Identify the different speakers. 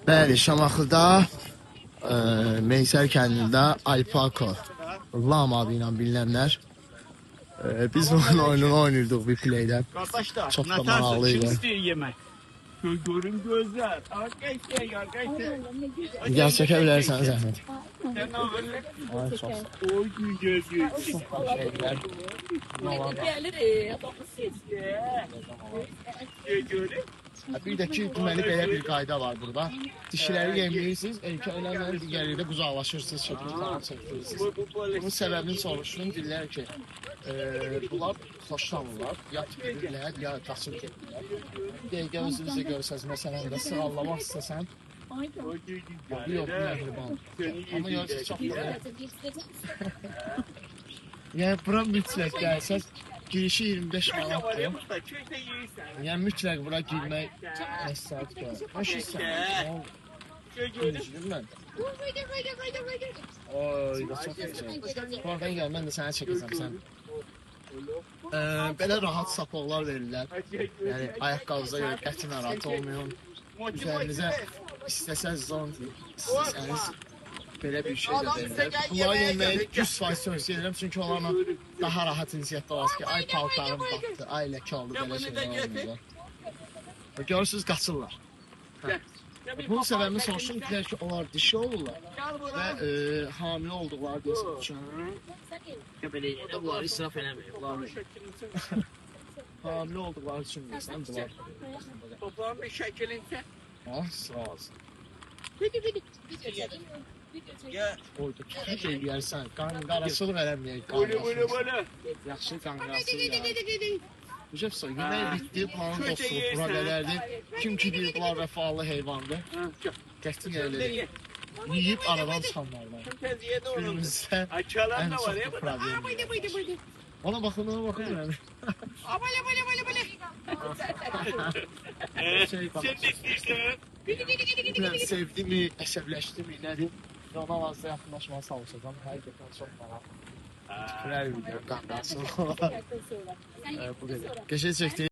Speaker 1: Bəli, Şamaxıda Meysər kəndində Alpako Lam adı ilə bilinənlər. Biz onun oyununu oynayırdıq bir playdən.
Speaker 2: Kardeşler,
Speaker 1: Çok da
Speaker 2: Natasha
Speaker 1: maralıydı.
Speaker 2: kim istiyor yemek? Görün gözler. Arkadaşlar.
Speaker 1: Gəl çəkə bilərsən zəhmət.
Speaker 2: Sen ne yapıyorsun?
Speaker 1: Ay, çox sağ
Speaker 2: Oy güzel güzel.
Speaker 1: şeylər.
Speaker 2: Görün.
Speaker 1: Bir də ki, deməli belə bir qayda var burada. Dişiləri yemləyirsiniz, erkəklərlə digərləri uzaqlaşırsınız, şəkil falan çəkirsiniz. Bunun səbəbini soruşdum, deyirlər ki, bunlar xoşlanırlar, ya tüpürürlər, ya qaçıb gedirlər. Dəqiqə özünüzə görsəz, məsələn də sığallamaq istəsən, yox, məhriban. Amma yoxsa çox da belə. Yəni, bura mütləq gəlsəz, girişi 25 manatdır. Yəni, mütləq bura girmək məsləhət qoyar. Hoşursan? Görüşürüm mən. Oy, da çox gözəl. Oradan gəl, mən də sənə çəkəcəm sən. Belə rahat sapoqlar verirlər. Yəni, ayaqqabıza görə qəti narahat olmayın. Üzərinizə istəsəz zon, istəsəniz belə bir şey də verirlər. Bunları yeməyi 100% tövsiyə edirəm, çünki onlarla daha rahat inisiyyətdə olasın ki, ay paltarım batdı, ay ləkə oldu, belə şeylər olmuyor. Görürsünüz, qaçırlar. Bunun səbəbini soruşdum, deyilər ki, onlar dişi olurlar və hamilə olduqları desin üçün.
Speaker 3: Bunları israf eləməyin.
Speaker 1: Hamilə olduqları üçün desən, bunlar.
Speaker 2: Toprağın bir şəkilində.
Speaker 1: Ah, sağ olsun.
Speaker 2: Ya.
Speaker 1: Oydu, kət eləyərsən, qarasılıq eləməyək,
Speaker 2: Böyle
Speaker 1: qarasılıq. Yaxşı qanqasılıq ya. Hücəbsə, yemək bitdi, planın dostluq, bura qədərdir. Kim ki deyir, bunlar vəfalı heyvandır. Qəstin elədir. Yiyib aradan çıxanlardan. Günümüzdə
Speaker 2: Açalar
Speaker 1: ən
Speaker 2: da var
Speaker 1: çox
Speaker 2: ya.
Speaker 1: bu problem. Ona baxın, ona baxın.
Speaker 2: Sen de istiyorsan.
Speaker 1: Bilməm, sevdi mi, əsəbləşdi mi, nədir? Ona vazda yaxınlaşmağa çalışacağım. Həqiqətən çox maraqlı. Tükürər video, qanqasılıq. Bu qədər. Qəşəng çəkdik.